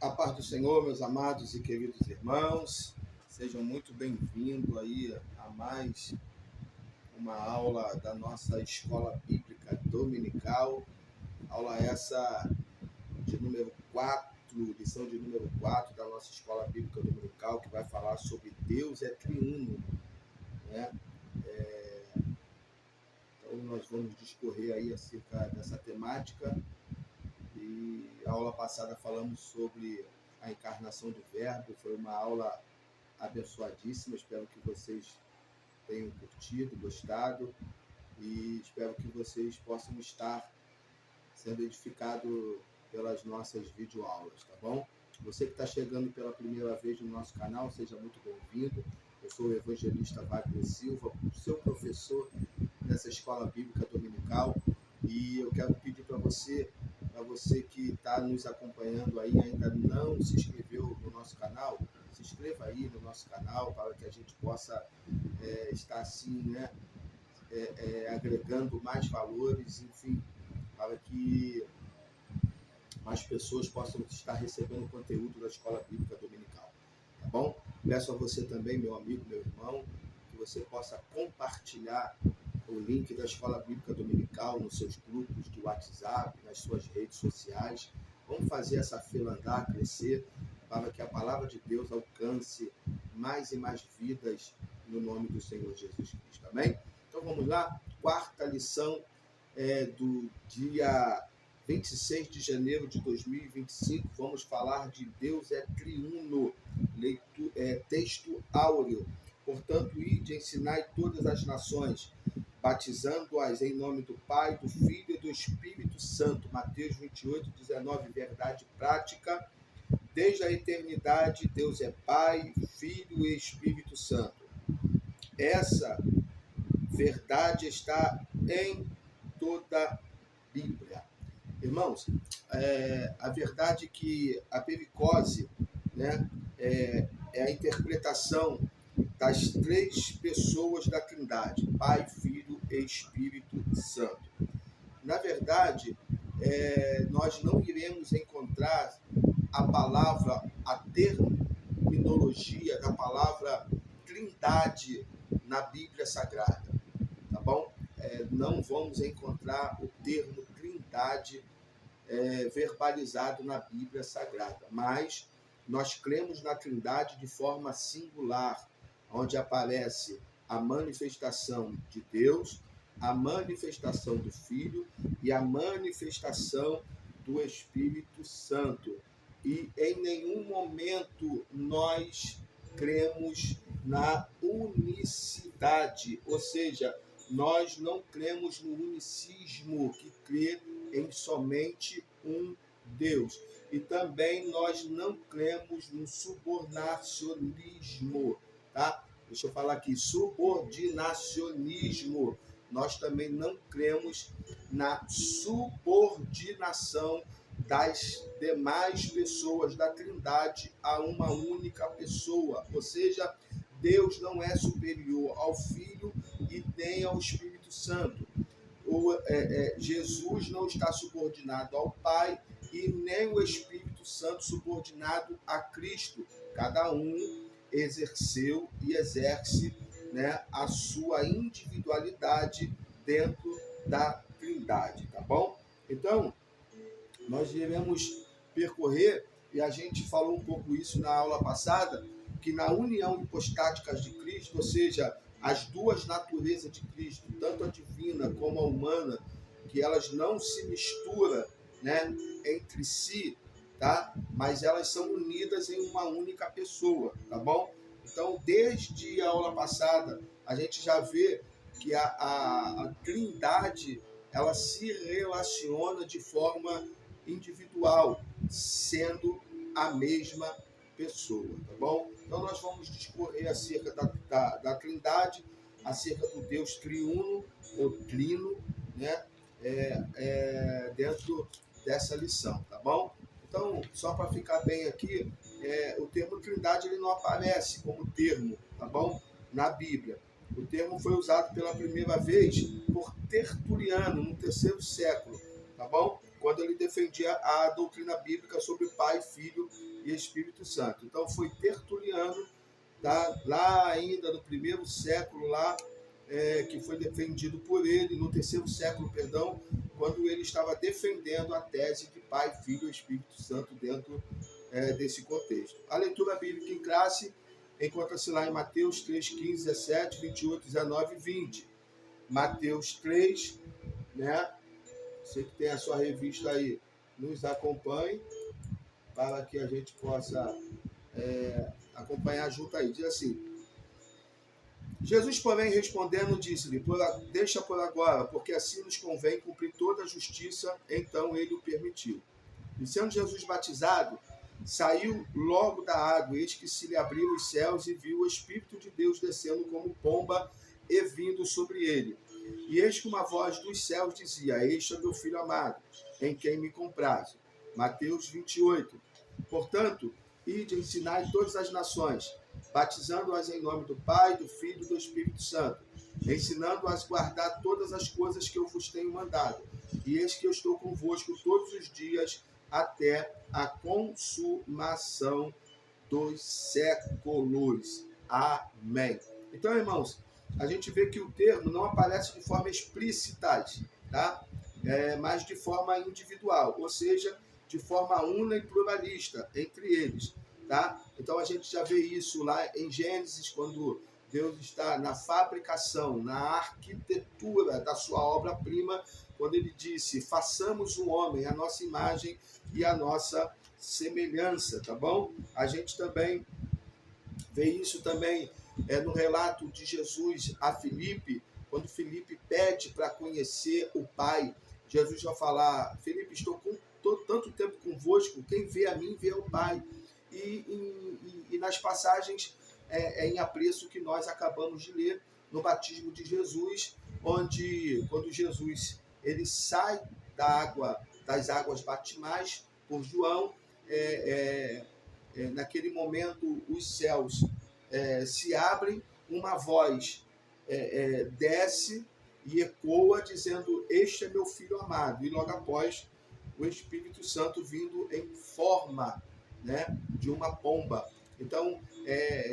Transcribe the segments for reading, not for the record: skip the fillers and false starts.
A paz do Senhor, meus amados e queridos irmãos, sejam muito bem-vindos aí a mais uma aula da nossa Escola Bíblica Dominical, aula essa de número 4, lição de número 4 da nossa Escola Bíblica Dominical, que vai falar sobre Deus é triuno, né? Então nós vamos discorrer aí acerca dessa temática. E a aula passada falamos sobre a encarnação do Verbo, foi uma aula abençoadíssima, espero que vocês tenham curtido, gostado, e espero que vocês possam estar sendo edificados pelas nossas videoaulas, tá bom? Você que está chegando pela primeira vez no nosso canal, seja muito bem-vindo. Eu sou o evangelista Wagner Silva, seu professor nessa Escola Bíblica Dominical, e eu quero pedir para você que está nos acompanhando aí, ainda não se inscreveu no nosso canal, se inscreva aí no nosso canal para que a gente possa estar assim, né, agregando mais valores, enfim, para que mais pessoas possam estar recebendo conteúdo da Escola Bíblica Dominical, tá bom? Peço a você também, meu amigo, meu irmão, que você possa compartilhar o link da Escola Bíblica Dominical nos seus grupos de WhatsApp, nas suas redes sociais. Vamos fazer essa fila andar, crescer, para que a palavra de Deus alcance mais e mais vidas no nome do Senhor Jesus Cristo. Amém? Então vamos lá, quarta lição do dia 26 de janeiro de 2025. Vamos falar de Deus é triuno, texto áureo. Portanto, ide, ensinai todas as nações, batizando-as em nome do Pai, do Filho e do Espírito Santo. Mateus 28, 19, verdade prática. Desde a eternidade, Deus é Pai, Filho e Espírito Santo. Essa verdade está em toda a Bíblia. Irmãos, a verdade que a pericose, né, é a interpretação das três pessoas da Trindade, Pai, Filho e Espírito Santo. Na verdade, nós não iremos encontrar a palavra, a terminologia da palavra Trindade na Bíblia Sagrada, tá bom? Não vamos encontrar o termo Trindade verbalizado na Bíblia Sagrada, mas nós cremos na Trindade de forma singular, onde aparece a manifestação de Deus, a manifestação do Filho e a manifestação do Espírito Santo. E em nenhum momento nós cremos na unicidade, ou seja, nós não cremos no unicismo, que crê em somente um Deus. E também nós não cremos no subornacionismo, tá? Deixa eu falar aqui, subordinacionismo. Nós também não cremos na subordinação das demais pessoas da Trindade a uma única pessoa. Ou seja, Deus não é superior ao Filho e nem ao Espírito Santo. Jesus não está subordinado ao Pai e nem o Espírito Santo subordinado a Cristo. Cada um exerceu e exerce, né, a sua individualidade dentro da Trindade, tá bom? Então, nós iremos percorrer, e a gente falou um pouco isso na aula passada, que na união hipostática de Cristo, ou seja, as duas naturezas de Cristo, tanto a divina como a humana, que elas não se misturam, né, entre si, tá? Mas elas são unidas em uma única pessoa, tá bom? Então, desde a aula passada, a gente já vê que a Trindade, ela se relaciona de forma individual, sendo a mesma pessoa, tá bom? Então, nós vamos discorrer acerca da Trindade, acerca do Deus triuno, ou trino, né? Dentro dessa lição, tá bom? Então, só para ficar bem aqui, o termo Trindade ele não aparece como termo, tá bom? Na Bíblia. O termo foi usado pela primeira vez por Tertuliano, no 3º século, tá bom? quando ele defendia a doutrina bíblica sobre Pai, Filho e Espírito Santo. Então foi Tertuliano, tá? Lá ainda no primeiro século, lá, que foi defendido por ele, no terceiro século, perdão, quando ele estava defendendo a tese de Pai, Filho e Espírito Santo dentro desse contexto. A leitura bíblica em classe encontra-se lá em Mateus 3, 15, 17, 28, 19 e 20. Mateus 3, né? Você que tem a sua revista aí, nos acompanhe para que a gente possa acompanhar junto aí. Diz assim: Jesus, porém, respondendo, disse-lhe: deixa por agora, porque assim nos convém cumprir toda a justiça. Então ele o permitiu. E sendo Jesus batizado, saiu logo da água, eis que se lhe abriram os céus, e viu o Espírito de Deus descendo como pomba e vindo sobre ele. E eis que uma voz dos céus dizia: este é meu filho amado, em quem me comprazo. Mateus 28. Portanto, ide, ensinai todas as nações, batizando-as em nome do Pai, do Filho e do Espírito Santo, ensinando-as a guardar todas as coisas que eu vos tenho mandado. E eis que eu estou convosco todos os dias, até a consumação dos séculos. Amém. Então, irmãos, a gente vê que o termo não aparece de forma explícita, tá? Mas de forma individual, ou seja, de forma una e pluralista entre eles, tá? Então a gente já vê isso lá em Gênesis, quando Deus está na fabricação, na arquitetura da sua obra-prima, quando ele disse: façamos o homem a nossa imagem e a nossa semelhança, tá bom? A gente também vê isso também no relato de Jesus a Filipe, quando Filipe pede para conhecer o Pai. Jesus vai falar: Filipe, estou tanto tempo convosco, quem vê a mim vê o Pai. E nas passagens em apreço que nós acabamos de ler no batismo de Jesus, onde quando Jesus ele sai das águas batismais por João, naquele momento os céus se abrem, uma voz desce e ecoa dizendo: este é meu filho amado, e logo após o Espírito Santo vindo em forma, né, de uma pomba. Então,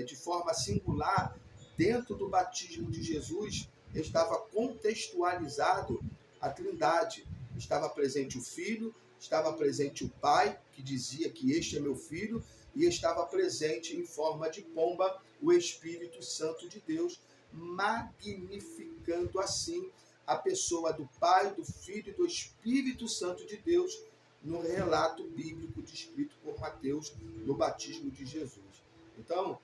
de forma singular, dentro do batismo de Jesus, estava contextualizado a Trindade. Estava presente o Filho, estava presente o Pai, que dizia que este é meu filho, e estava presente em forma de pomba o Espírito Santo de Deus, magnificando assim a pessoa do Pai, do Filho e do Espírito Santo de Deus no relato bíblico descrito por Mateus no batismo de Jesus. Então,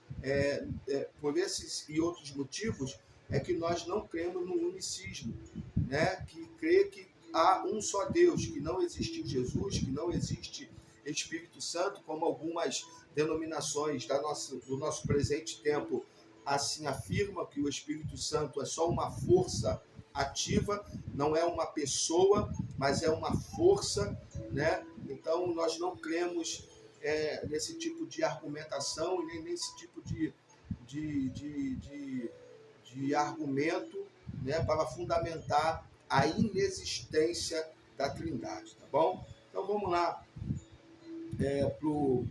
por esses e outros motivos, é que nós não cremos no unicismo, né? Que crê que há um só Deus, que não existe Jesus, que não existe Espírito Santo, como algumas denominações do nosso presente tempo assim afirmam, que o Espírito Santo é só uma força ativa, não é uma pessoa, mas é uma força, né? Então, nós não cremos nesse tipo de argumentação, nem nesse tipo de argumento, né, para fundamentar a inexistência da Trindade, tá bom? Então, vamos lá para o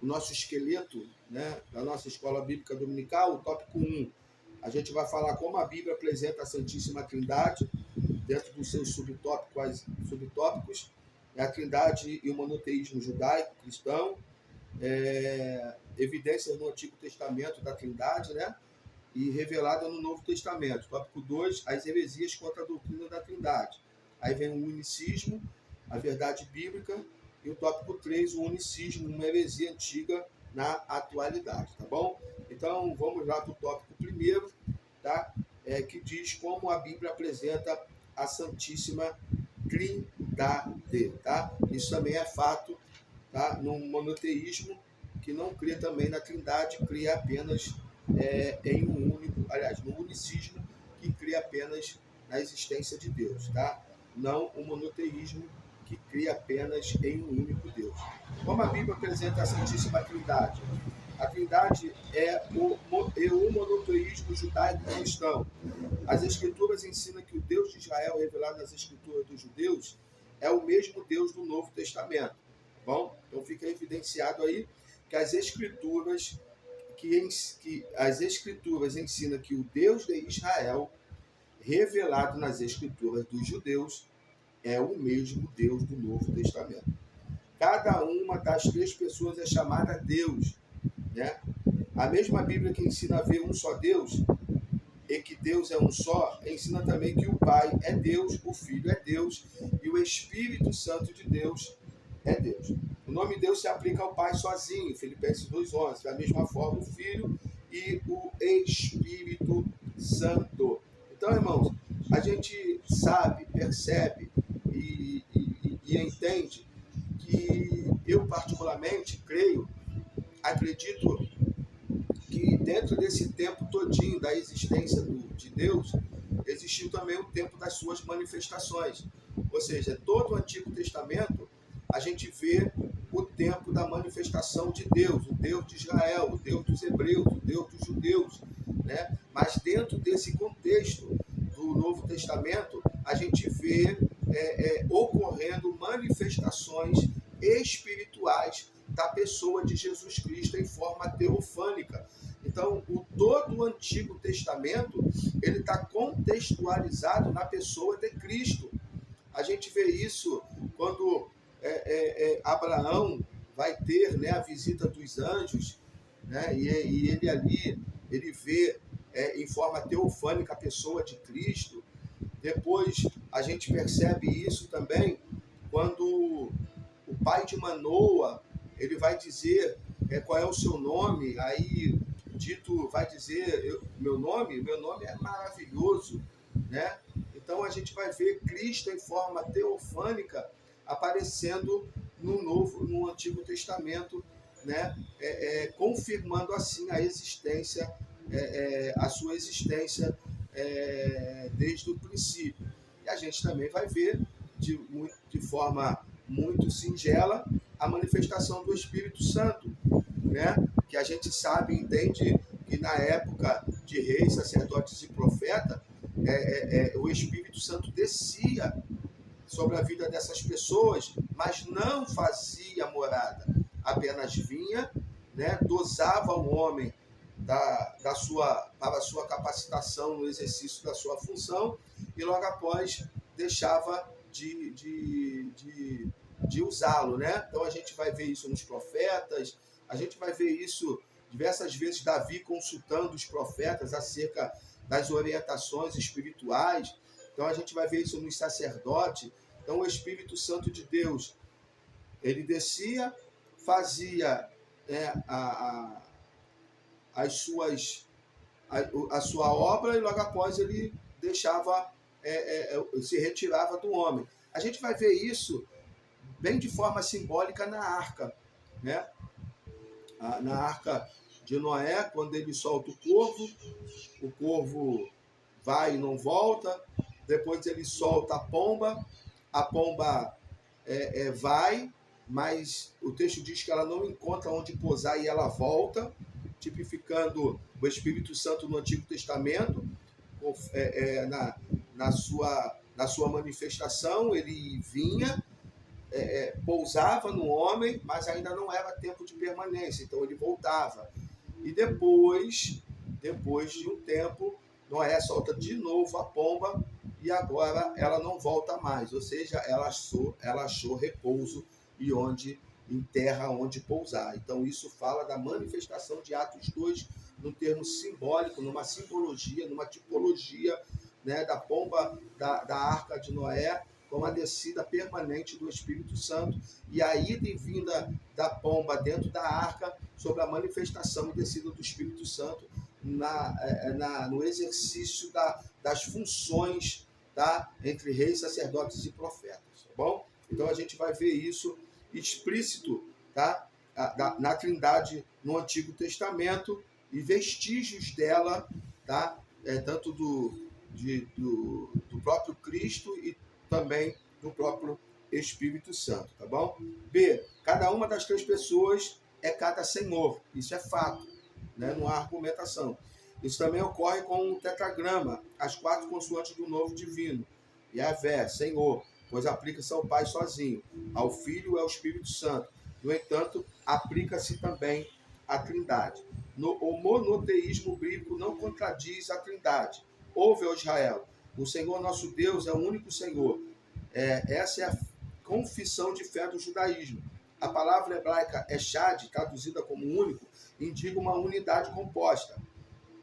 nosso esqueleto, né, da nossa escola bíblica dominical. O tópico 1, a gente vai falar como a Bíblia apresenta a Santíssima Trindade dentro dos seus subtópicos, a Trindade e o monoteísmo judaico cristão, evidências no Antigo Testamento da Trindade, né, e revelada no Novo Testamento. Tópico 2, as heresias contra a doutrina da Trindade. Aí vem o unicismo, a verdade bíblica, e o tópico 3, o unicismo, uma heresia antiga na atualidade, tá bom? Então, vamos lá para o tópico primeiro, tá? Que diz como a Bíblia apresenta a Santíssima Trindade, tá? Isso também é fato, tá? No monoteísmo, que não crê também na Trindade, crê apenas em um único, aliás, no unicismo, que crê apenas na existência de Deus, tá? Não o monoteísmo, que crê apenas em um único Deus. Como a Bíblia apresenta a Santíssima Trindade? A Trindade é o monoteísmo judaico-cristão. As Escrituras ensinam que o Deus de Israel, revelado nas Escrituras dos judeus, é o mesmo Deus do Novo Testamento. Bom, então fica evidenciado aí que as Escrituras ensinam que o Deus de Israel, revelado nas Escrituras dos judeus, é o mesmo Deus do Novo Testamento. Cada uma das três pessoas é chamada Deus, né? A mesma Bíblia que ensina a ver um só Deus, e que Deus é um só, ensina também que o Pai é Deus, o Filho é Deus e o Espírito Santo de Deus é Deus. O nome Deus se aplica ao Pai sozinho, Filipenses 2,11. Da mesma forma, o Filho e o Espírito Santo. Então, irmãos, a gente sabe, percebe e entende que eu, particularmente, acredito que dentro desse tempo todinho da existência de Deus, existiu também o tempo das suas manifestações. Ou seja, todo o Antigo Testamento, a gente vê o tempo da manifestação de Deus, o Deus de Israel, o Deus dos hebreus, o Deus dos judeus, né? Mas dentro desse contexto do Novo Testamento, a gente vê ocorrendo manifestações espirituais da pessoa de Jesus Cristo em forma teofânica. Então, todo o Antigo Testamento, ele está contextualizado na pessoa de Cristo. A gente vê isso quando Abraão vai ter, né, a visita dos anjos, né, e ele ali, ele vê em forma teofânica a pessoa de Cristo. Depois, a gente percebe isso também quando o pai de Manoa, ele vai dizer qual é o seu nome, aí Dito vai dizer, meu nome é maravilhoso, né? Então a gente vai ver Cristo em forma teofânica aparecendo no Antigo Testamento, né? Confirmando assim a sua existência desde o princípio. E a gente também vai ver de forma muito singela a manifestação do Espírito Santo, né? Que a gente sabe e entende que na época de reis, sacerdotes e profetas, o Espírito Santo descia sobre a vida dessas pessoas, mas não fazia morada, apenas vinha, né, dosava o homem para a sua capacitação no exercício da sua função e logo após deixava de usá-lo, né? Então a gente vai ver isso nos profetas, a gente vai ver isso diversas vezes, Davi consultando os profetas acerca das orientações espirituais. Então a gente vai ver isso nos sacerdotes. Então o Espírito Santo de Deus, ele descia, fazia a sua obra e logo após ele deixava, se retirava do homem. A gente vai ver isso bem de forma simbólica na arca, né? Na arca de Noé, quando ele solta o corvo vai e não volta, depois ele solta a pomba vai, mas o texto diz que ela não encontra onde pousar e ela volta, tipificando o Espírito Santo no Antigo Testamento, na sua manifestação, ele vinha, pousava no homem, mas ainda não era tempo de permanência, então ele voltava. E depois de um tempo, Noé solta de novo a pomba e agora ela não volta mais, ou seja, ela achou repouso e em terra onde pousar. Então isso fala da manifestação de Atos 2 num termo simbólico, numa simbologia, numa tipologia, né, da pomba da arca de Noé, com a descida permanente do Espírito Santo e a ida e vinda da pomba dentro da arca sobre a manifestação e descida do Espírito Santo no exercício das funções, tá, entre reis, sacerdotes e profetas, tá bom? Então a gente vai ver isso explícito, tá, na Trindade no Antigo Testamento e vestígios dela, tá, tanto do próprio Cristo e também do próprio Espírito Santo, tá bom? B. Cada uma das três pessoas é cada senhor. Isso é fato, né? Não há argumentação. Isso também ocorre com o tetragrama, as 4 consoantes do novo divino. Yahvé, Senhor, pois aplica-se ao Pai sozinho, ao Filho e ao Espírito Santo. No entanto, aplica-se também à Trindade. O monoteísmo bíblico não contradiz a Trindade. Ouve, ó Israel, o Senhor nosso Deus é o único Senhor. Essa é a confissão de fé do judaísmo. A palavra hebraica echad, traduzida como único, indica uma unidade composta.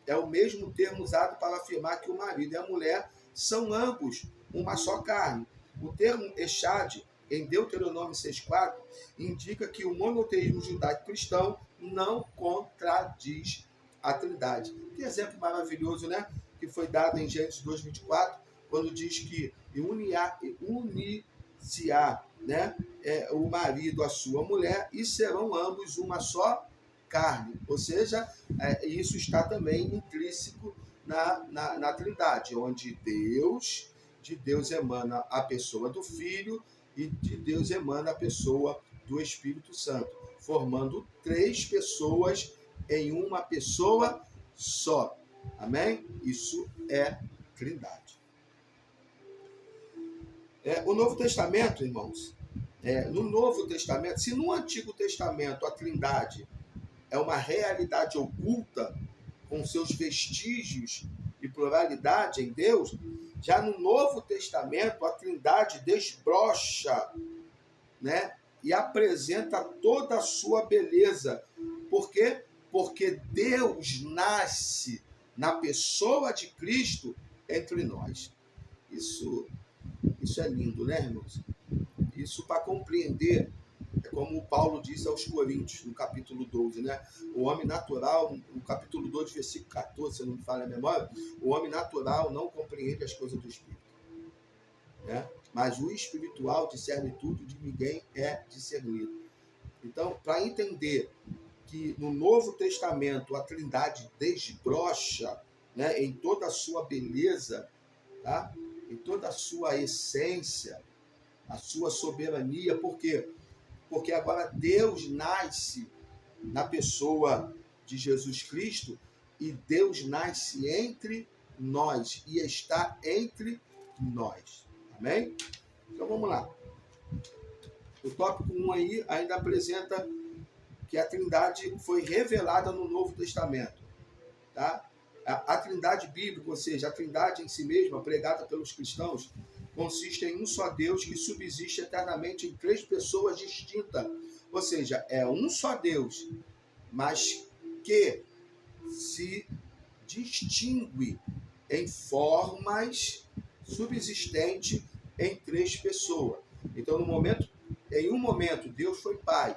É o mesmo termo usado para afirmar que o marido e a mulher são ambos uma só carne. O termo echad, em Deuteronômio 6,4, indica que o monoteísmo judaico-cristão não contradiz a Trindade. Que exemplo maravilhoso, né? Que foi dado em Gênesis 2,24, quando diz que uniciar, né, o marido à sua mulher e serão ambos uma só carne. Ou seja, isso está também intrínseco na Trindade, onde de Deus emana a pessoa do Filho e de Deus emana a pessoa do Espírito Santo, formando 3 pessoas em uma pessoa só. Amém? Isso é Trindade. O Novo Testamento, irmãos, no Novo Testamento, se no Antigo Testamento a Trindade é uma realidade oculta, com seus vestígios e pluralidade em Deus, já no Novo Testamento a Trindade desbrocha, né, e apresenta toda a sua beleza. Por quê? Porque Deus nasce na pessoa de Cristo entre nós. Isso é lindo, né, irmãos? Isso para compreender, é como o Paulo diz aos Coríntios, no capítulo 12, né? O homem natural, no capítulo 2, versículo 14, se eu não me falha a memória, o homem natural não compreende as coisas do Espírito, né? Mas o espiritual discerne tudo, de ninguém é discernido. Então, para entender que no Novo Testamento a Trindade desbrocha, né, em toda a sua beleza, tá? Em toda a sua essência, a sua soberania. Por quê? Porque agora Deus nasce na pessoa de Jesus Cristo e Deus nasce entre nós e está entre nós. Amém? Então vamos lá. O tópico 1 aí ainda apresenta que a Trindade foi revelada no Novo Testamento. Tá? A Trindade bíblica, ou seja, a Trindade em si mesma, pregada pelos cristãos, consiste em um só Deus que subsiste eternamente em 3 pessoas distintas. Ou seja, é um só Deus, mas que se distingue em formas subsistentes em 3 pessoas. Então, em um momento, Deus foi Pai.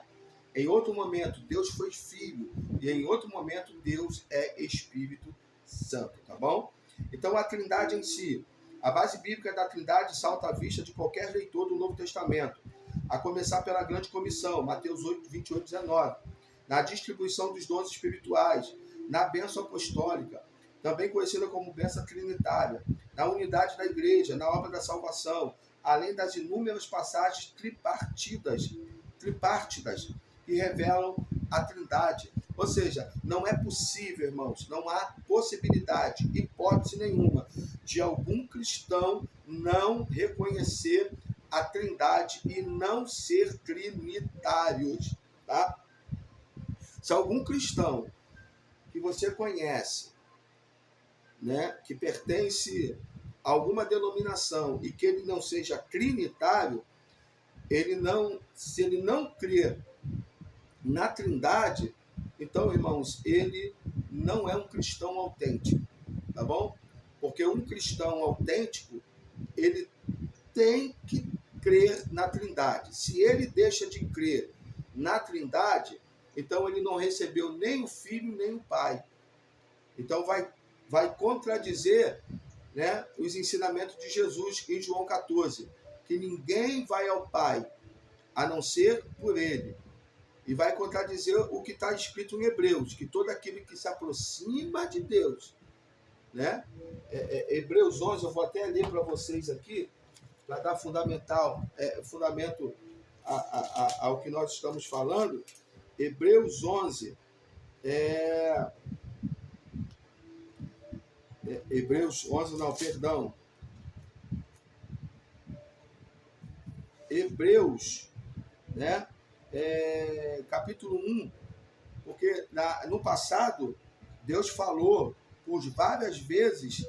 Em outro momento, Deus foi Filho. E em outro momento, Deus é Espírito Santo. Tá bom? Então, a Trindade em si, a base bíblica da Trindade salta à vista de qualquer leitor do Novo Testamento, a começar pela grande comissão, Mateus 8, 28, 19, na distribuição dos dons espirituais, na bênção apostólica, também conhecida como bênção trinitária, na unidade da igreja, na obra da salvação, além das inúmeras passagens tripartidas que revelam a Trindade. Ou seja, não é possível, irmãos, não há possibilidade, hipótese nenhuma, de algum cristão não reconhecer a Trindade e não ser trinitário, tá? Se algum cristão que você conhece, né, que pertence a alguma denominação e que ele não seja trinitário, se ele não crer na Trindade, então, irmãos, ele não é um cristão autêntico, tá bom? Porque um cristão autêntico, ele tem que crer na Trindade. Se ele deixa de crer na Trindade, então ele não recebeu nem o Filho, nem o Pai. Então vai contradizer, né, os ensinamentos de Jesus em João 14, que ninguém vai ao Pai a não ser por ele. E vai contradizer o que está escrito em Hebreus, que todo aquele que se aproxima de Deus, né? Hebreus 11, eu vou até ler para vocês aqui, para dar fundamento ao que nós estamos falando. Hebreus 11, Hebreus 11 não, perdão. Hebreus, né? Capítulo 1, porque no passado Deus falou por várias vezes,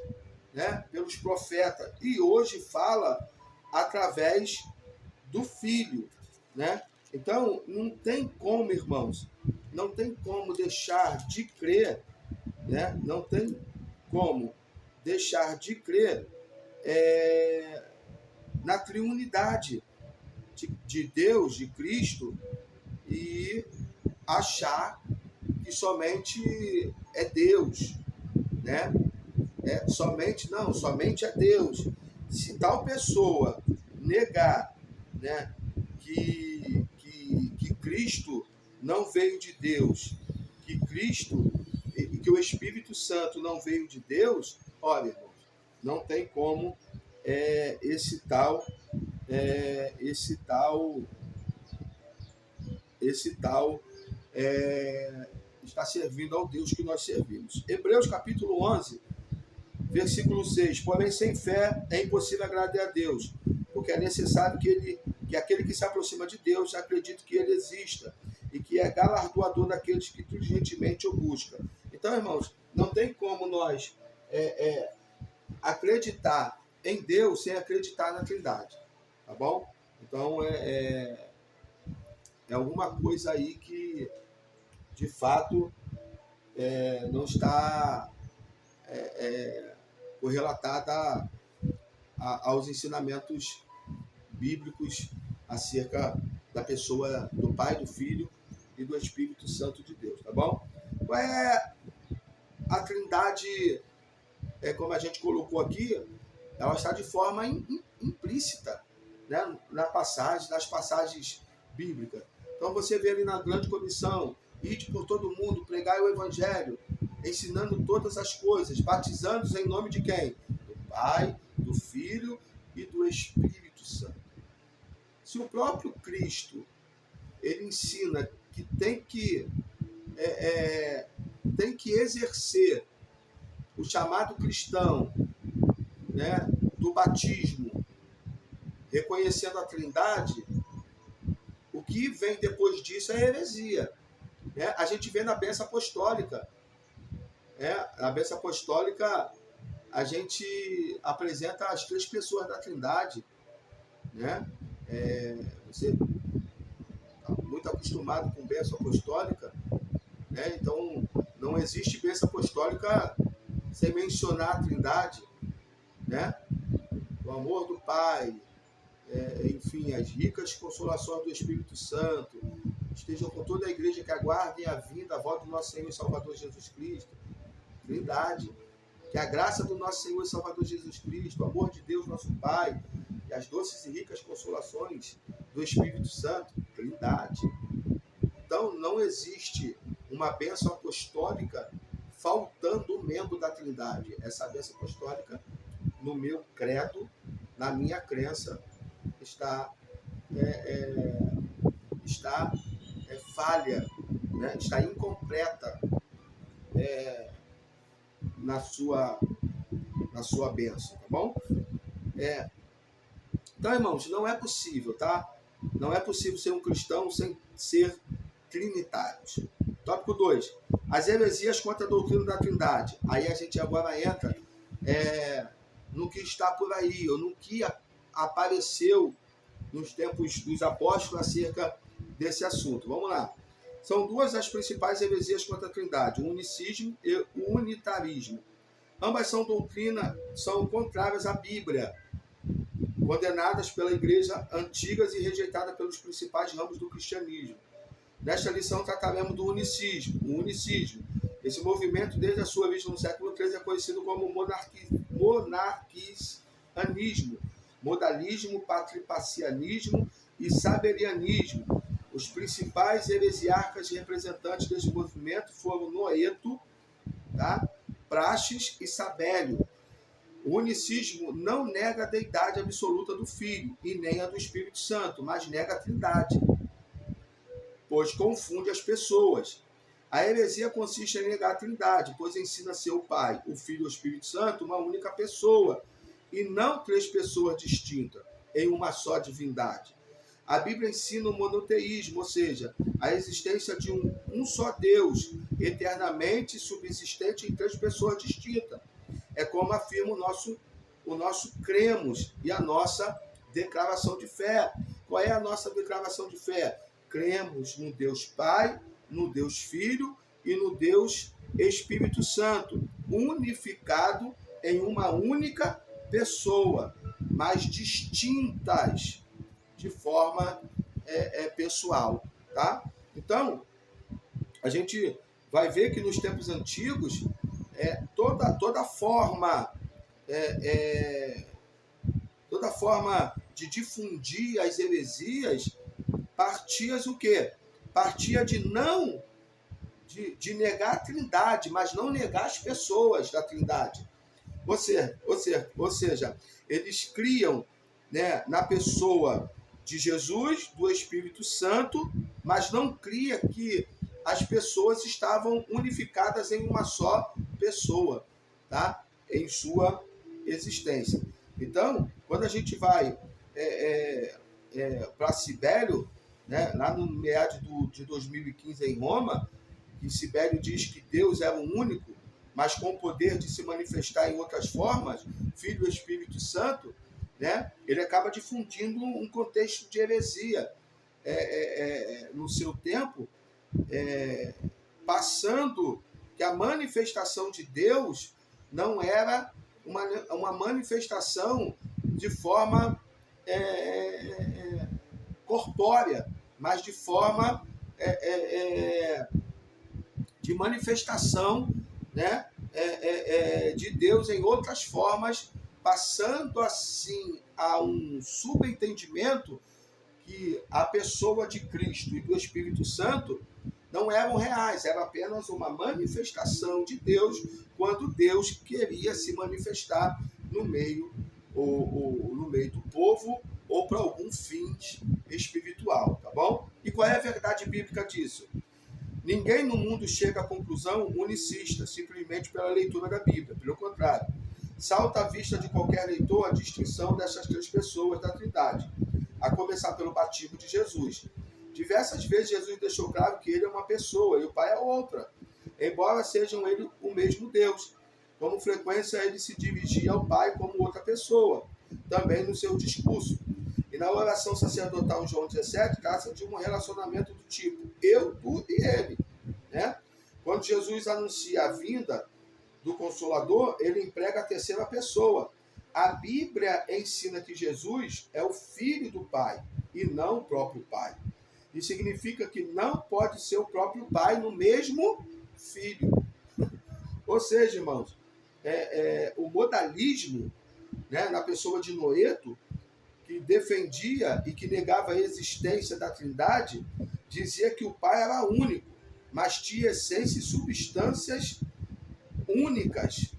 né, pelos profetas, e hoje fala através do Filho, né? Então, não tem como, irmãos, não tem como deixar de crer, né? Não tem como deixar de crer na triunidade de Deus, de Cristo, e achar que somente é Deus, né? Somente é Deus. Se tal pessoa negar, né, que Cristo não veio de Deus, que Cristo e que o Espírito Santo não veio de Deus, olha, irmãos, não tem como esse tal está servindo ao Deus que nós servimos. Hebreus capítulo 11, versículo 6. Porém, sem fé é impossível agradar a Deus, porque é necessário que aquele que se aproxima de Deus acredite que ele exista e que é galardoador daqueles que diligentemente o buscam. Então, irmãos, não tem como nós acreditar em Deus sem acreditar na Trindade, tá bom? Então, é alguma coisa aí que, de fato, não está correlatada aos ensinamentos bíblicos acerca da pessoa do Pai, do Filho e do Espírito Santo de Deus, tá bom? A Trindade, como a gente colocou aqui, ela está de forma implícita, né, nas passagens bíblicas. Então você vê ali na grande comissão: ide por todo mundo, pregai o Evangelho, ensinando todas as coisas, batizando-os em nome de quem? Do Pai, do Filho e do Espírito Santo. Se o próprio Cristo ele ensina que tem que exercer o chamado cristão, né, do batismo, reconhecendo a Trindade, o que vem depois disso é heresia. Né? A gente vê na bênção apostólica. Na bênção apostólica, a gente apresenta as três pessoas da Trindade. Né? Você está muito acostumado com bênção apostólica, né? Então, não existe bênção apostólica sem mencionar a Trindade, né? O amor do Pai, enfim, as ricas consolações do Espírito Santo, estejam com toda a igreja que aguardem a vinda, a volta do nosso Senhor e Salvador Jesus Cristo. Trindade. Que a graça do nosso Senhor e Salvador Jesus Cristo, o amor de Deus, nosso Pai, e as doces e ricas consolações do Espírito Santo. Trindade. Então, não existe uma bênção apostólica faltando um membro da Trindade. Essa bênção apostólica, no meu credo, na minha crença, está falha, né? Está incompleta na sua bênção, tá bom? Então, irmãos, não é possível, tá? Não é possível ser um cristão sem ser trinitários. Tópico 2. As heresias contra a doutrina da Trindade. Aí a gente agora entra no que está por aí, ou no que apareceu nos tempos dos apóstolos acerca desse assunto. Vamos lá. São duas as principais heresias contra a Trindade, o unicismo e o unitarismo. Ambas são contrárias à Bíblia, condenadas pela igreja antigas e rejeitadas pelos principais ramos do cristianismo. Nesta lição trataremos do unicismo. O unicismo, esse movimento desde a sua origem no século XIII, é conhecido como monarquianismo, modalismo, patripacianismo e saberianismo. Os principais heresiarcas representantes desse movimento foram Noeto, tá? Praxes e Sabélio. O unicismo não nega a deidade absoluta do Filho e nem a do Espírito Santo, mas nega a Trindade. pois confunde as pessoas. A heresia consiste em negar a Trindade, pois ensina ser o Pai, o Filho e o Espírito Santo uma única pessoa, e não três pessoas distintas, em uma só divindade. A Bíblia ensina o monoteísmo, ou seja, a existência de um só Deus, eternamente subsistente em três pessoas distintas. É como afirma o nosso cremos e a nossa declaração de fé. Qual é a nossa declaração de fé? Cremos no Deus Pai, no Deus Filho e no Deus Espírito Santo, unificado em uma única pessoa, mas distintas de forma pessoal, tá? Então, a gente vai ver que nos tempos antigos, toda forma de difundir as heresias partia o quê? Partia de negar a Trindade, mas não negar as pessoas da Trindade. Ou seja, eles criam, né, na pessoa de Jesus, do Espírito Santo, mas não cria que as pessoas estavam unificadas em uma só pessoa, tá? Em sua existência. Então, quando a gente vai para Sibélio, né, lá no meados de 2015 em Roma, que Sibélio diz que Deus era o único, mas com o poder de se manifestar em outras formas, Filho e Espírito Santo, né, ele acaba difundindo um contexto de heresia no seu tempo, passando que a manifestação de Deus não era uma manifestação de forma corpórea, mas de forma de manifestação, né, de Deus em outras formas, passando assim a um subentendimento que a pessoa de Cristo e do Espírito Santo não eram reais, era apenas uma manifestação de Deus quando Deus queria se manifestar no meio do povo ou para algum fim espiritual, tá bom? E qual é a verdade bíblica disso? Ninguém no mundo chega à conclusão unicista, simplesmente pela leitura da Bíblia. Pelo contrário, salta à vista de qualquer leitor a distinção dessas três pessoas da Trindade, a começar pelo batismo de Jesus. Diversas vezes Jesus deixou claro que ele é uma pessoa e o Pai é outra, embora sejam ele o mesmo Deus. Com frequência ele se dirigia ao Pai como outra pessoa, também no seu discurso. E na oração sacerdotal em João 17, trata de um relacionamento do tipo eu, tu e ele, né? Quando Jesus anuncia a vinda do Consolador, ele emprega a terceira pessoa. A Bíblia ensina que Jesus é o Filho do Pai e não o próprio Pai. Isso significa que não pode ser o próprio Pai no mesmo Filho. Ou seja, irmãos, o modalismo, né, na pessoa de Noeto, que defendia e que negava a existência da Trindade, dizia que o Pai era único, mas tinha essência e substâncias únicas,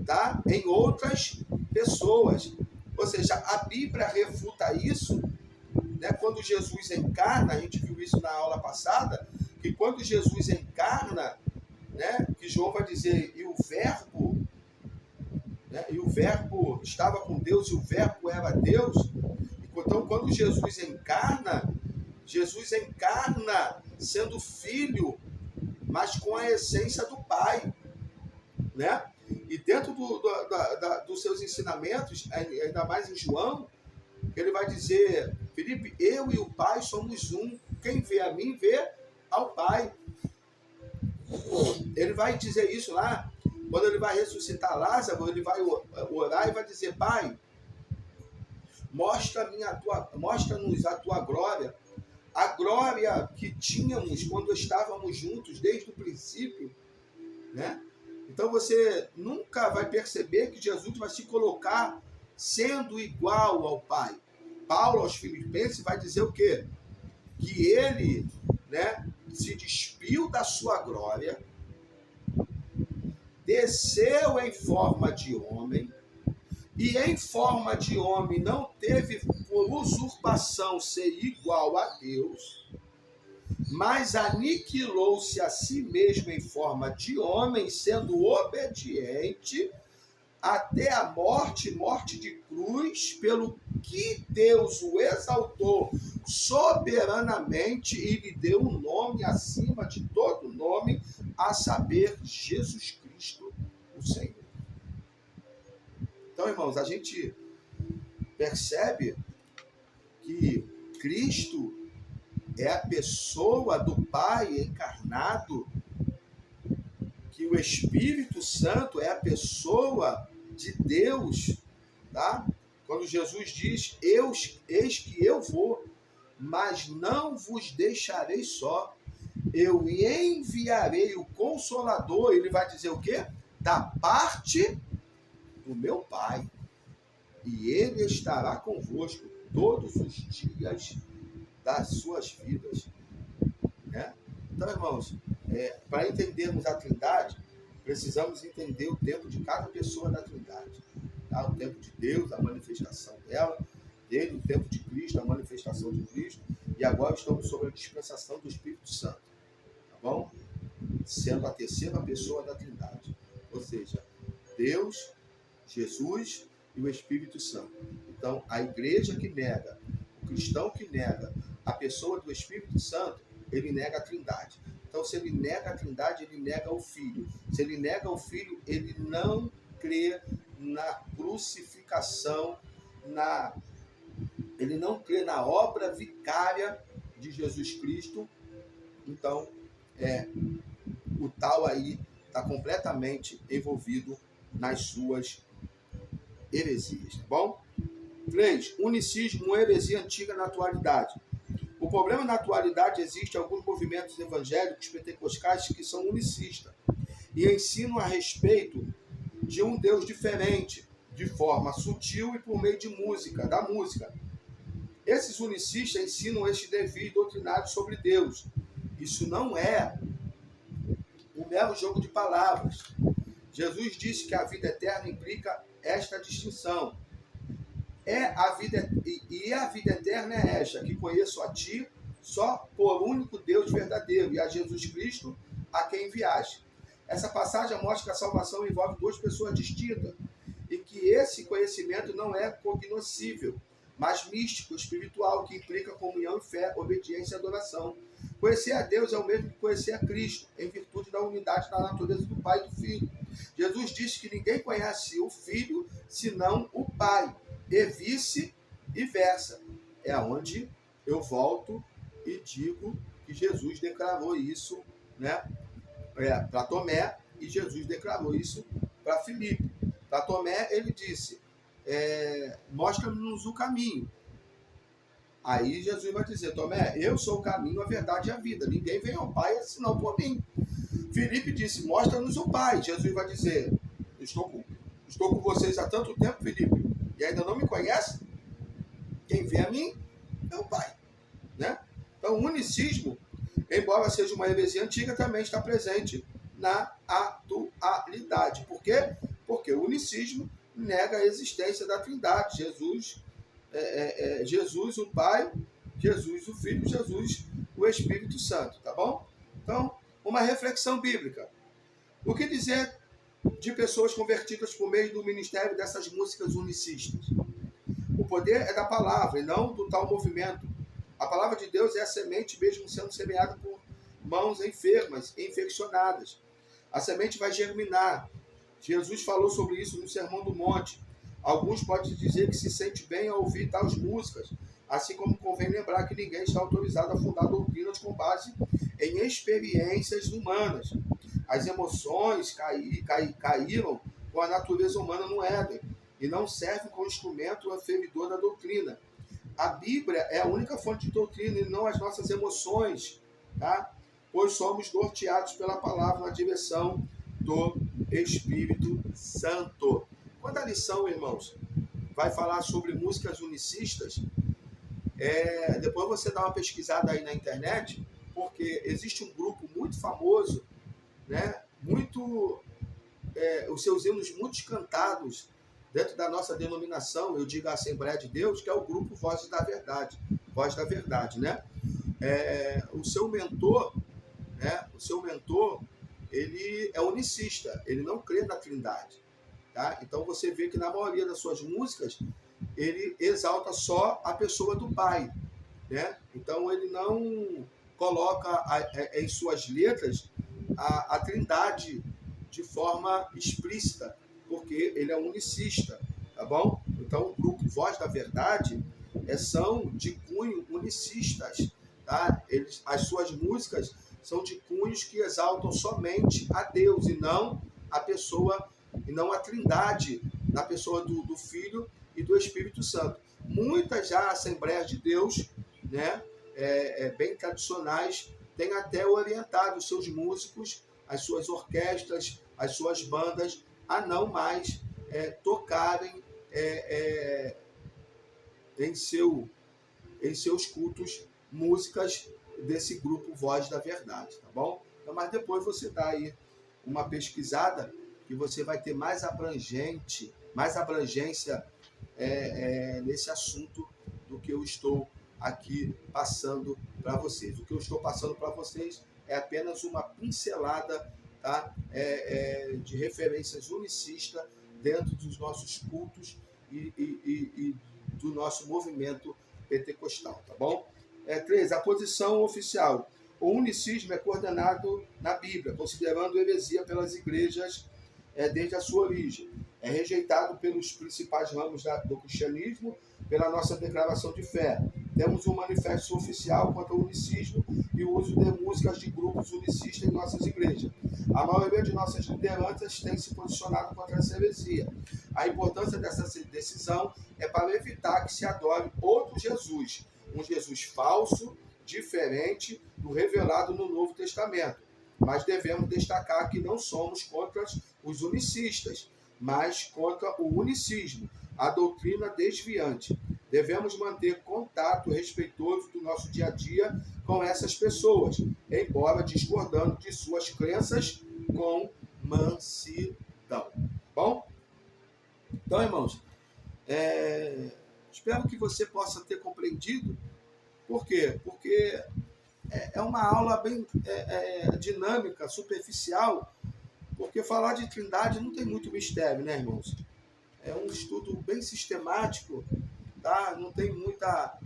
tá? Em outras pessoas. Ou seja, a Bíblia refuta isso, né? Quando Jesus encarna, a gente viu isso na aula passada, que quando Jesus encarna, né, que João vai dizer, e o Verbo, né, e o Verbo estava com Deus e o Verbo era Deus. Então, quando Jesus encarna sendo filho, mas com a essência do Pai, né? E dentro dos seus ensinamentos, ainda mais em João, ele vai dizer, Felipe, eu e o Pai somos um. Quem vê a mim, vê ao Pai. Ele vai dizer isso lá, quando ele vai ressuscitar Lázaro, ele vai orar e vai dizer, Pai, mostra-nos a tua glória, a glória que tínhamos quando estávamos juntos desde o princípio, né? Então você nunca vai perceber que Jesus vai se colocar sendo igual ao Pai. Paulo aos Filipenses vai dizer o quê? Que ele, né, se despiu da sua glória, desceu em forma de homem, e em forma de homem não teve por usurpação ser igual a Deus, mas aniquilou-se a si mesmo em forma de homem, sendo obediente até a morte, morte de cruz, pelo que Deus o exaltou soberanamente e lhe deu um nome acima de todo nome, a saber, Jesus Cristo, o Senhor. Então, irmãos, a gente percebe que Cristo é a pessoa do Pai encarnado, que o Espírito Santo é a pessoa de Deus, tá? Quando Jesus diz, eis que eu vou, mas não vos deixarei só, eu enviarei o Consolador, ele vai dizer o quê? Da parte do meu Pai, e ele estará convosco todos os dias das suas vidas, né? Então, irmãos, para entendermos a Trindade, precisamos entender o tempo de cada pessoa da Trindade, tá? O tempo de Deus, a manifestação dele, o tempo de Cristo, a manifestação de Cristo, e agora estamos sobre a dispensação do Espírito Santo, tá bom? Sendo a terceira pessoa da Trindade, ou seja, Deus, Jesus e o Espírito Santo. Então, a igreja que nega, o cristão que nega a pessoa do Espírito Santo, ele nega a Trindade. Então, se ele nega a Trindade, ele nega o Filho. Se ele nega o Filho, ele não crê na crucificação, ele não crê na obra vicária de Jesus Cristo. Então, o tal aí está completamente envolvido nas suas heresias, tá bom? 3. Unicismo, uma heresia antiga na atualidade. O problema na atualidade existe alguns movimentos evangélicos pentecostais que são unicistas e ensinam a respeito de um Deus diferente, de forma sutil e por meio de da música. Esses unicistas ensinam este devir doutrinário sobre Deus. Isso não é um mero jogo de palavras. Jesus disse que a vida eterna implica esta distinção. A vida eterna é esta, que conheço a ti, só por único Deus verdadeiro, e a Jesus Cristo, a quem enviaste. Essa passagem mostra que a salvação envolve duas pessoas distintas, e que esse conhecimento não é cognoscível, mas místico, espiritual, que implica comunhão e fé, obediência e adoração. Conhecer a Deus é o mesmo que conhecer a Cristo, em virtude da unidade da natureza do Pai e do Filho. Jesus disse que ninguém conhece o Filho, senão o Pai, e vice-versa. É onde eu volto e digo que Jesus declarou isso, né, para Tomé, e Jesus declarou isso para Filipe. Para Tomé, ele disse, mostra-nos o caminho. Aí Jesus vai dizer, Tomé, eu sou o caminho, a verdade e a vida. Ninguém vem ao Pai senão por mim. Filipe disse, mostra-nos o Pai. Jesus vai dizer, estou com vocês há tanto tempo, Filipe, e ainda não me conhece? Quem vê a mim é o Pai, né? Então, o unicismo, embora seja uma heresia antiga, também está presente na atualidade. Por quê? Porque o unicismo nega a existência da Trindade. Jesus o Pai, Jesus o Filho, Jesus o Espírito Santo, tá bom? Então, uma reflexão bíblica. O que dizer de pessoas convertidas por meio do ministério dessas músicas unicistas? O poder é da palavra e não do tal movimento. A palavra de Deus é a semente, mesmo sendo semeada por mãos enfermas e infeccionadas. A semente vai germinar. Jesus falou sobre isso no Sermão do Monte. Alguns podem dizer que se sente bem ao ouvir tais músicas, assim como convém lembrar que ninguém está autorizado a fundar doutrinas com base em experiências humanas. As emoções caíram com a natureza humana no Éden e não servem como instrumento aferidor da doutrina. A Bíblia é a única fonte de doutrina e não as nossas emoções, tá? Pois somos norteados pela palavra na direção do Espírito Santo. Quando a lição, irmãos, vai falar sobre músicas unicistas, depois você dá uma pesquisada aí na internet, porque existe um grupo muito famoso, né? Os seus hinos muito cantados dentro da nossa denominação, eu digo a Assembleia de Deus, que é o grupo Voz da Verdade, né? o seu mentor, né? O seu mentor, ele é unicista, ele não crê na Trindade, tá? Então você vê que na maioria das suas músicas ele exalta só a pessoa do Pai, né? Então ele não coloca em suas letras a Trindade de forma explícita, porque ele é unicista, tá bom? Então o grupo Voz da Verdade são de cunho unicistas, tá? As suas músicas são de cunhos que exaltam somente a Deus e não a pessoa, e não a Trindade na pessoa do Filho e do Espírito Santo. Muitas já Assembleias de Deus, né, bem tradicionais, têm até orientado os seus músicos, as suas orquestras, as suas bandas, a não mais tocarem em seus cultos músicas desse grupo Voz da Verdade, tá bom? Então, mas depois você dá aí uma pesquisada que você vai ter mais abrangência nesse assunto do que eu estou aqui passando para vocês. O que eu estou passando para vocês é apenas uma pincelada, tá? De referências unicistas dentro dos nossos cultos e do nosso movimento pentecostal, tá bom? 3. A posição oficial. O unicismo é coordenado na Bíblia, considerando heresia pelas igrejas desde a sua origem. É rejeitado pelos principais ramos do cristianismo, pela nossa declaração de fé. Temos um manifesto oficial contra o unicismo e o uso de músicas de grupos unicistas em nossas igrejas. A maioria de nossas lideranças tem se posicionado contra essa heresia. A importância dessa decisão é para evitar que se adore outro Jesus, um Jesus falso, diferente do revelado no Novo Testamento. Mas devemos destacar que não somos contra os unicistas, mas contra o unicismo, a doutrina desviante. Devemos manter contato respeitoso do nosso dia a dia com essas pessoas, embora discordando de suas crenças com mansidão. Bom? Então, irmãos, espero que você possa ter compreendido. Por quê? Porque é uma aula bem dinâmica, superficial, porque falar de Trindade não tem muito mistério, né, irmãos? É um estudo bem sistemático, tá? Não tem muita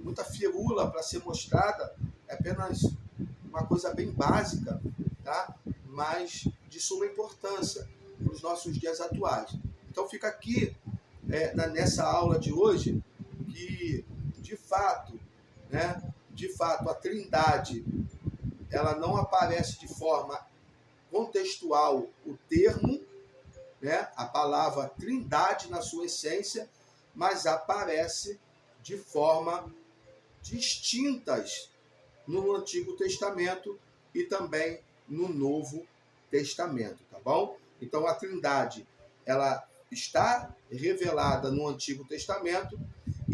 muita firula para ser mostrada, é apenas uma coisa bem básica, tá? Mas de suma importância para os nossos dias atuais. Então fica aqui nessa aula de hoje que de fato a Trindade ela não aparece de forma contextual o termo, né, a palavra Trindade na sua essência, mas aparece de forma distintas no Antigo Testamento e também no Novo Testamento, tá bom? Então a Trindade ela está revelada no Antigo Testamento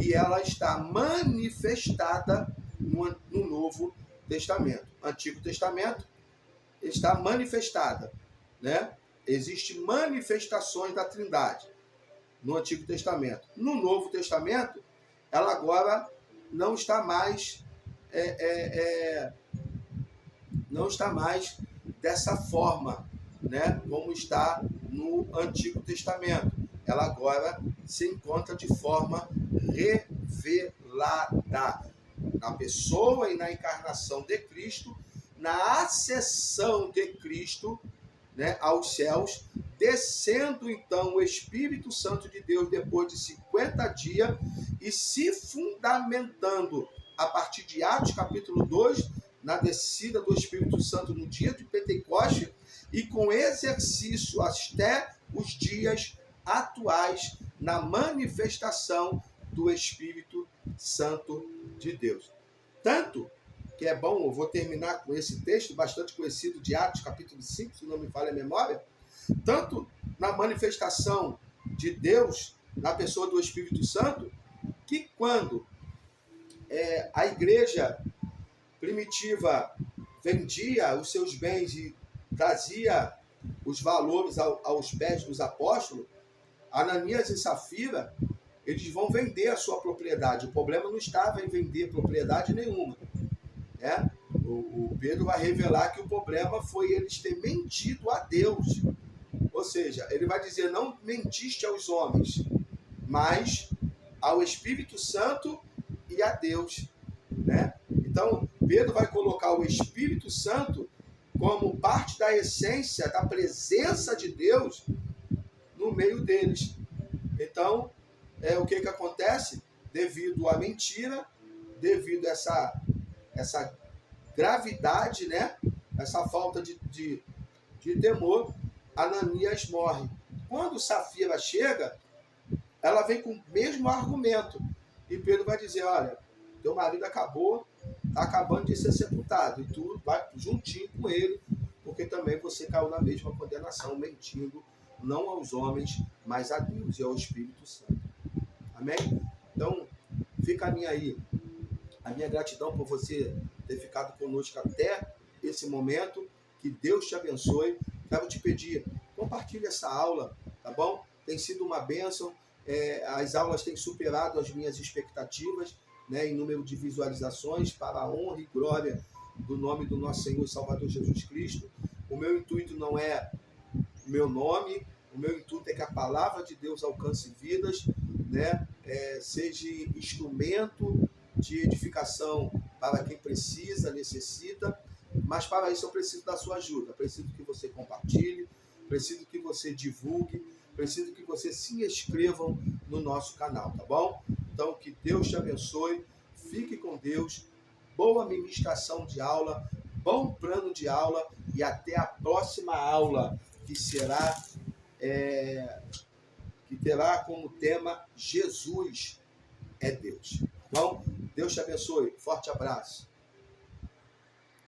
e ela está manifestada no Novo Testamento. Antigo Testamento está manifestada, né? Existem manifestações da Trindade no Antigo Testamento. No Novo Testamento, ela agora não está mais dessa forma, né? Como está no Antigo Testamento. Ela agora se encontra de forma revelada na pessoa e na encarnação de Cristo, na ascensão de Cristo, né, aos céus, descendo então o Espírito Santo de Deus depois de 50 dias e se fundamentando a partir de Atos capítulo 2, na descida do Espírito Santo no dia de Pentecostes e com exercício até os dias atuais na manifestação do Espírito Santo de Deus. Tanto que é bom, eu vou terminar com esse texto bastante conhecido de Atos, capítulo 5, se não me falha a memória, tanto na manifestação de Deus, na pessoa do Espírito Santo, que quando a igreja primitiva vendia os seus bens e trazia os valores aos pés dos apóstolos, Ananias e Safira, eles vão vender a sua propriedade. O problema não estava em vender propriedade nenhuma, né? O Pedro vai revelar que o problema foi eles ter mentido a Deus. Ou seja, ele vai dizer, não mentiste aos homens, mas ao Espírito Santo e a Deus, né? Então, Pedro vai colocar o Espírito Santo como parte da essência, da presença de Deus no meio deles. Então, o que acontece? Devido à mentira, devido a essa gravidade, né? Essa falta de temor, Ananias morre. Quando Safira chega, ela vem com o mesmo argumento. E Pedro vai dizer, olha, teu marido acabou, está acabando de ser sepultado. E tu vai juntinho com ele, porque também você caiu na mesma condenação, mentindo, não aos homens, mas a Deus e ao Espírito Santo. Amém? Então, fica a minha gratidão por você ter ficado conosco até esse momento. Que Deus te abençoe. Quero te pedir, compartilhe essa aula, tá bom? Tem sido uma bênção. As aulas têm superado as minhas expectativas, né, em número de visualizações, para a honra e glória do nome do nosso Senhor e Salvador Jesus Cristo. O meu intuito não é o meu nome, o meu intuito é que a palavra de Deus alcance vidas, né, seja instrumento de edificação para quem precisa, necessita, mas para isso eu preciso da sua ajuda, preciso que você compartilhe, preciso que você divulgue, preciso que você se inscrevam no nosso canal, tá bom? Então, que Deus te abençoe, fique com Deus, boa ministração de aula, bom plano de aula e até a próxima aula, que será, que terá como tema Jesus é Deus. Tá bom? Deus te abençoe, forte abraço.